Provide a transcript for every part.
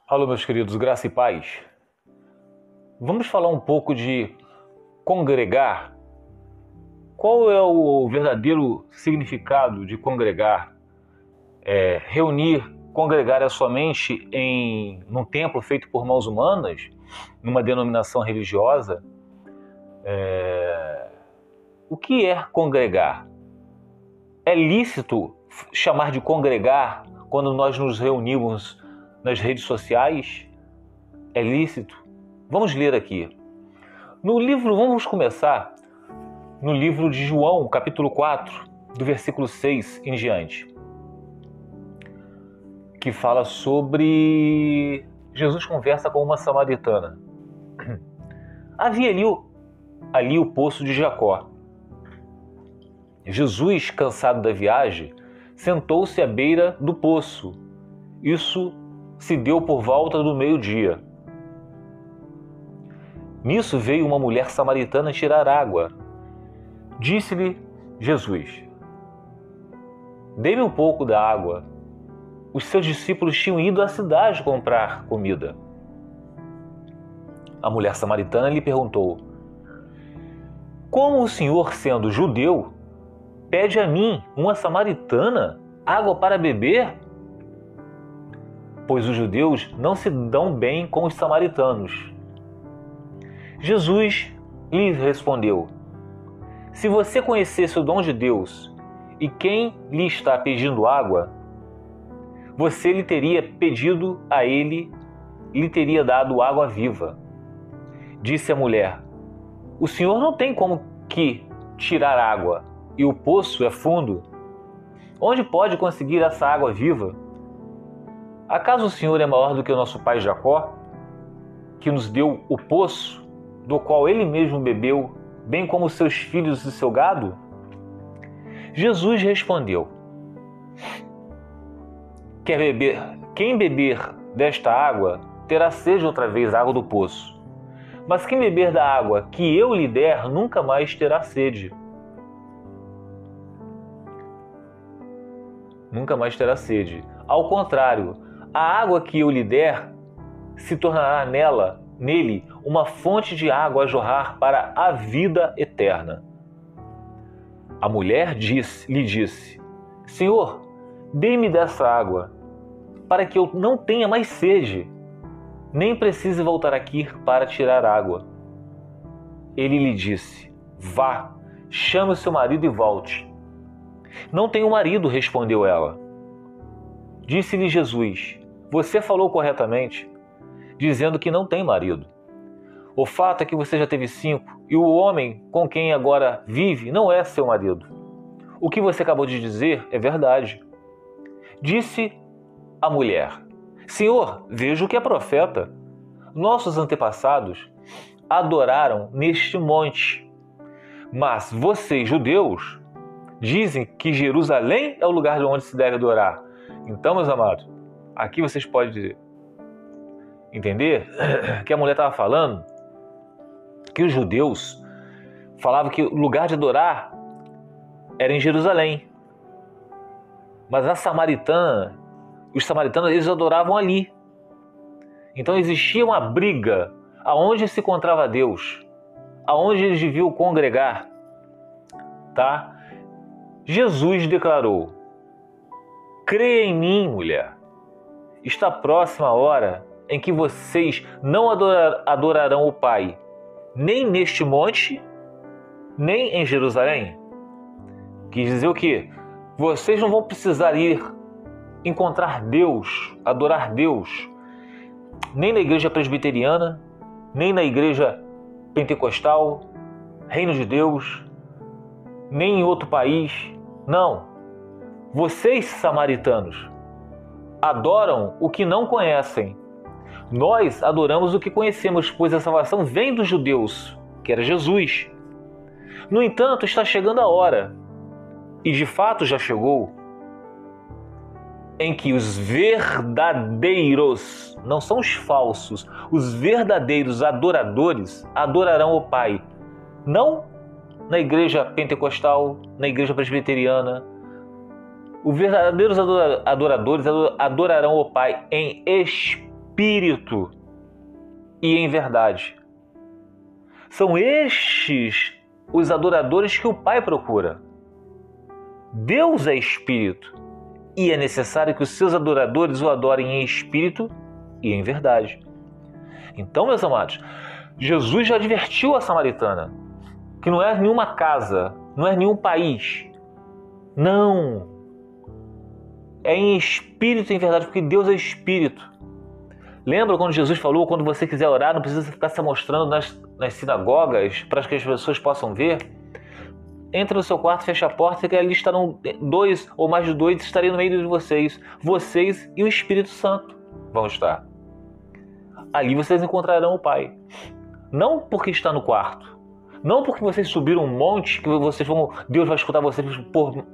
Alô, meus queridos, graça e paz. Vamos falar um pouco de congregar. Qual é o verdadeiro significado de congregar? Congregar é somente num templo feito por mãos humanas, numa denominação religiosa? O que é congregar? É lícito chamar de congregar quando nós nos reunimos nas redes sociais? É lícito? Vamos ler aqui. Vamos começar no livro de João, capítulo 4, do versículo 6 em diante, que fala sobre Jesus conversa com uma samaritana. Havia ali o poço de Jacó. Jesus, cansado da viagem, sentou-se à beira do poço. Isso se deu por volta do meio-dia. Nisso veio uma mulher samaritana tirar água. Disse-lhe Jesus: "Dê-me um pouco da água." Os seus discípulos tinham ido à cidade comprar comida. A mulher samaritana lhe perguntou: "Como o senhor, sendo judeu, pede a mim, uma samaritana, água para beber?" Pois os judeus não se dão bem com os samaritanos. Jesus lhe respondeu: "Se você conhecesse o dom de Deus e quem lhe está pedindo água, você lhe teria pedido a ele e lhe teria dado água viva." Disse a mulher: "O senhor não tem como que tirar água e o poço é fundo. Onde pode conseguir essa água viva? Acaso o senhor é maior do que o nosso pai Jacó, que nos deu o poço, do qual ele mesmo bebeu, bem como seus filhos e seu gado?" Jesus respondeu: Quem beber desta água terá sede outra vez, água do poço. Mas quem beber da água que eu lhe der nunca mais terá sede." Nunca mais terá sede. Ao contrário, a água que eu lhe der se tornará nele, uma fonte de água a jorrar para a vida eterna. A mulher lhe disse: "Senhor, dê-me dessa água, para que eu não tenha mais sede, nem precise voltar aqui para tirar água." Ele lhe disse: "Vá, chame o seu marido e volte." "Não tenho marido", respondeu ela. Disse-lhe Jesus: "Você falou corretamente, dizendo que não tem marido. O fato é que você já teve 5, e o homem com quem agora vive não é seu marido. O que você acabou de dizer é verdade." Disse a mulher: "Senhor, vejo que é profeta. Nossos antepassados adoraram neste monte, mas vocês, judeus, dizem que Jerusalém é o lugar de onde se deve adorar." Então, meus amados, aqui vocês podem entender que a mulher estava falando que os judeus falavam que o lugar de adorar era em Jerusalém. Mas os samaritanos, eles adoravam ali. Então existia uma briga aonde se encontrava Deus, aonde eles deviam congregar. Tá? Jesus declarou: "Creia em mim, mulher. Está próxima a hora em que vocês não adorarão o Pai, nem neste monte, nem em Jerusalém." Quis dizer o quê? Vocês não vão precisar ir encontrar Deus, adorar Deus, nem na igreja presbiteriana, nem na igreja pentecostal, Reino de Deus, nem em outro país. Não. Vocês, samaritanos, adoram o que não conhecem. Nós adoramos o que conhecemos, pois a salvação vem dos judeus, que era Jesus. No entanto, está chegando a hora, e de fato já chegou, em que os verdadeiros, não são os falsos, os verdadeiros adoradores adorarão o Pai, não na igreja pentecostal, na igreja presbiteriana. Os verdadeiros adoradores adorarão o Pai em espírito espírito e em verdade. São estes os adoradores que o Pai procura. Deus é espírito e é necessário que os seus adoradores o adorem em espírito e em verdade. Então, meus amados, Jesus já advertiu a samaritana que não é nenhuma casa, não é nenhum país. Não. É em espírito e em verdade, porque Deus é espírito. Lembra quando Jesus falou, quando você quiser orar, não precisa ficar se mostrando nas sinagogas para que as pessoas possam ver? Entre no seu quarto, feche a porta, que ali estarão 2 ou mais de 2, estarei no meio de vocês. Vocês e o Espírito Santo vão estar. Ali vocês encontrarão o Pai. Não porque está no quarto. Não porque vocês subiram um monte, que Deus vai escutar vocês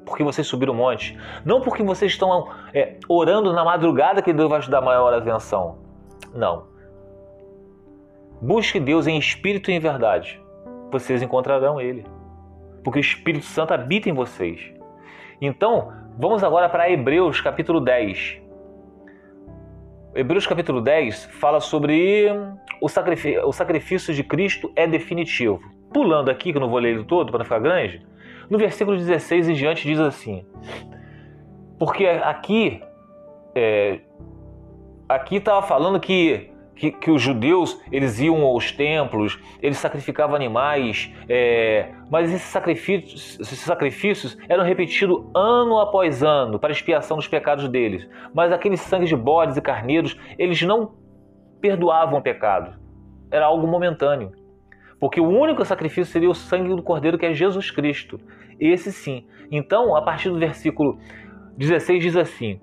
porque vocês subiram um monte. Não porque vocês estão orando na madrugada que Deus vai te dar maior atenção. Não. Busque Deus em espírito e em verdade. Vocês encontrarão Ele. Porque o Espírito Santo habita em vocês. Então, vamos agora para Hebreus capítulo 10. Hebreus capítulo 10 fala sobre o sacrifício de Cristo é definitivo. Pulando aqui, que eu não vou ler ele todo para não ficar grande, no versículo 16 em diante diz assim: porque aqui estava falando que os judeus eles iam aos templos, eles sacrificavam animais, mas esses sacrifícios eram repetidos ano após ano para expiação dos pecados deles. Mas aqueles sangues de bodes e carneiros, eles não perdoavam o pecado. Era algo momentâneo. Porque o único sacrifício seria o sangue do Cordeiro, que é Jesus Cristo. Esse sim. Então, a partir do versículo 16 diz assim: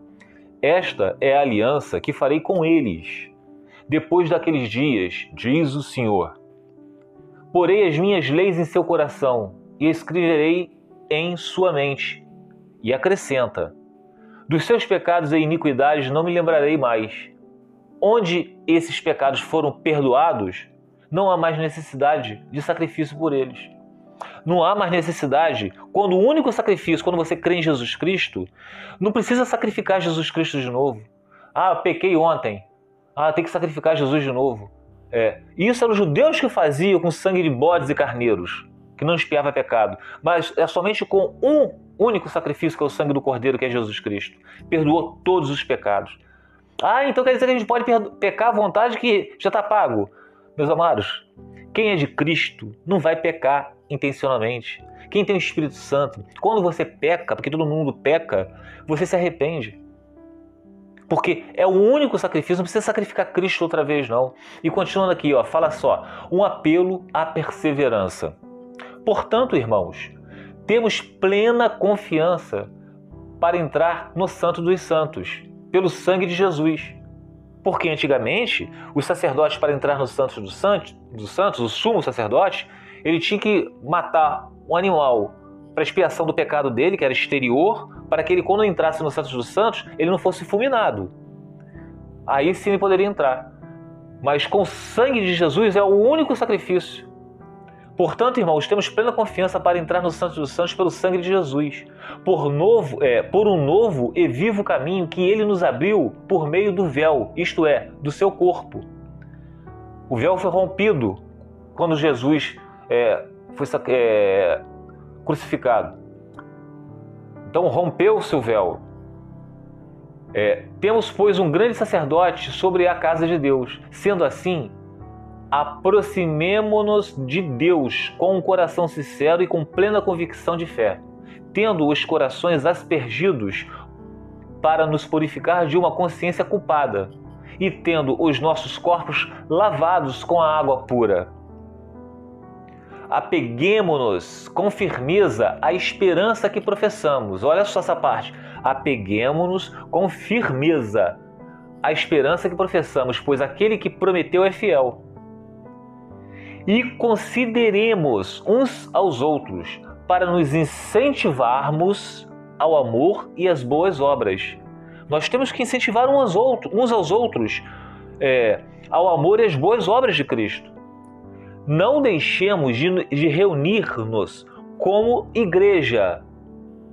esta é a aliança que farei com eles depois daqueles dias, diz o Senhor. Porei as minhas leis em seu coração e escreverei em sua mente. E acrescenta: dos seus pecados e iniquidades não me lembrarei mais. Onde esses pecados foram perdoados, não há mais necessidade de sacrifício por eles. Não há mais necessidade, quando o único sacrifício, quando você crê em Jesus Cristo, não precisa sacrificar Jesus Cristo de novo. Ah, pequei ontem. Ah, tem que sacrificar Jesus de novo. Isso eram os judeus que faziam com sangue de bodes e carneiros, que não expiava pecado. Mas é somente com um único sacrifício, que é o sangue do Cordeiro, que é Jesus Cristo. Perdoou todos os pecados. Ah, então quer dizer que a gente pode pecar à vontade, que já está pago. Meus amados, quem é de Cristo não vai pecar intencionalmente. Quem tem o Espírito Santo, quando você peca, porque todo mundo peca, você se arrepende. Porque é o único sacrifício, não precisa sacrificar Cristo outra vez não. E continuando aqui, fala só, um apelo à perseverança. Portanto, irmãos, temos plena confiança para entrar no Santo dos Santos, pelo sangue de Jesus. Porque antigamente, os sacerdotes, para entrar no Santo dos Santos, o sumo sacerdote, ele tinha que matar um animal para expiação do pecado dele, que era exterior, para que ele, quando entrasse no Santo dos Santos, ele não fosse fulminado. Aí sim ele poderia entrar. Mas com o sangue de Jesus é o único sacrifício. Portanto, irmãos, temos plena confiança para entrar no Santo dos Santos pelo sangue de Jesus, por um novo e vivo caminho que Ele nos abriu por meio do véu, isto é, do seu corpo. O véu foi rompido quando Jesus foi crucificado. Então rompeu-se o véu. Temos, pois, um grande sacerdote sobre a casa de Deus. Sendo assim, aproximemo-nos de Deus com um coração sincero e com plena convicção de fé, tendo os corações aspergidos para nos purificar de uma consciência culpada e tendo os nossos corpos lavados com a água pura. Apeguemo-nos com firmeza à esperança que professamos. Olha só essa parte. Apeguemo-nos com firmeza à esperança que professamos, pois aquele que prometeu é fiel. E consideremos uns aos outros para nos incentivarmos ao amor e às boas obras. Nós temos que incentivar uns aos outros ao amor e às boas obras de Cristo. Não deixemos de reunir-nos como igreja,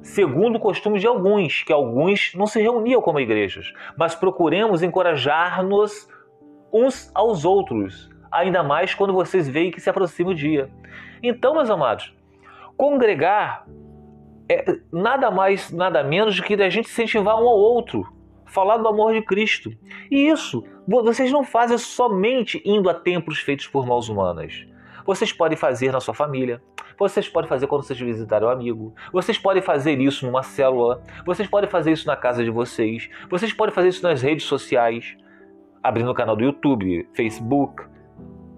segundo o costume de alguns, que alguns não se reuniam como igrejas, mas procuremos encorajar-nos uns aos outros, ainda mais quando vocês veem que se aproxima o dia. Então, meus amados, congregar é nada mais, nada menos do que a gente incentivar um ao outro, falar do amor de Cristo. E isso, vocês não fazem somente indo a templos feitos por mãos humanas. Vocês podem fazer na sua família, vocês podem fazer quando vocês visitarem um amigo, vocês podem fazer isso numa célula, vocês podem fazer isso na casa de vocês, vocês podem fazer isso nas redes sociais, abrindo o canal do YouTube, Facebook,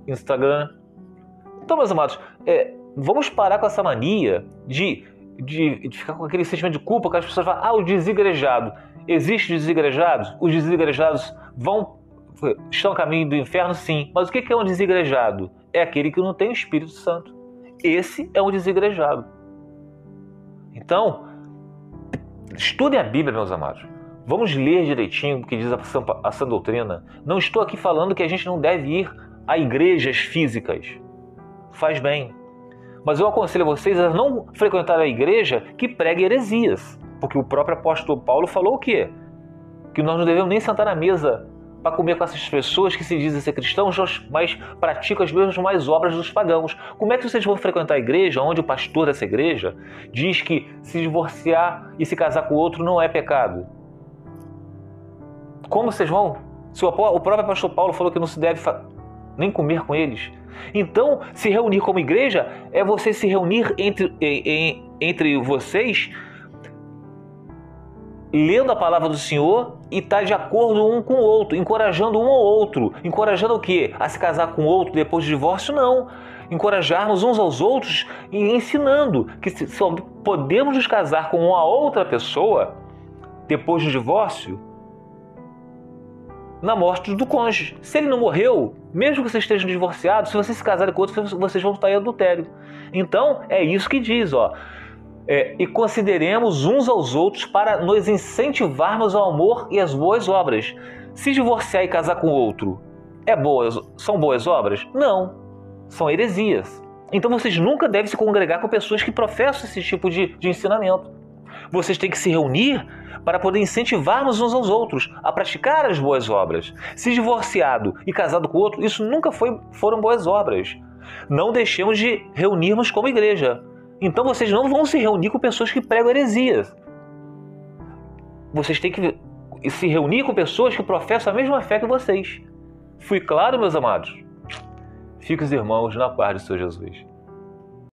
Instagram. Então, meus amados, vamos parar com essa mania de ficar com aquele sentimento de culpa que as pessoas falam, o desigrejado. Existem desigrejados? Os desigrejados estão a caminho do inferno? Sim. Mas o que é um desigrejado? É aquele que não tem o Espírito Santo. Esse é um desigrejado. Então, estudem a Bíblia, meus amados. Vamos ler direitinho o que diz a sã doutrina. Não estou aqui falando que a gente não deve ir a igrejas físicas. Faz bem. Mas eu aconselho a vocês a não frequentar a igreja que prega heresias. Porque o próprio apóstolo Paulo falou o quê? Que nós não devemos nem sentar na mesa para comer com essas pessoas que se dizem ser cristãos, mas praticam as mesmas obras dos pagãos. Como é que vocês vão frequentar a igreja onde o pastor dessa igreja diz que se divorciar e se casar com outro não é pecado? Como vocês vão? Se o próprio apóstolo Paulo falou que não se deve nem comer com eles. Então, se reunir como igreja é você se reunir entre vocês, lendo a palavra do Senhor e estar de acordo um com o outro, encorajando um ao outro. Encorajando o quê? A se casar com o outro depois do divórcio? Não. Encorajarmos uns aos outros e ensinando que só podemos nos casar com uma outra pessoa depois do divórcio na morte do cônjuge. Se ele não morreu, mesmo que vocês estejam divorciados, se vocês se casarem com outro, vocês vão estar em adultério. Então, é isso que diz, e consideremos uns aos outros para nos incentivarmos ao amor e às boas obras. Se divorciar e casar com outro são boas obras? Não, são heresias. Então vocês nunca devem se congregar com pessoas que professam esse tipo de ensinamento. Vocês têm que se reunir para poder incentivarmos uns aos outros a praticar as boas obras. Se divorciado e casado com outro, isso nunca foram boas obras. Não deixemos de reunirmos como igreja. Então vocês não vão se reunir com pessoas que pregam heresias. Vocês têm que se reunir com pessoas que professam a mesma fé que vocês. Fui claro, meus amados? Fiquem os irmãos na paz do Senhor Jesus.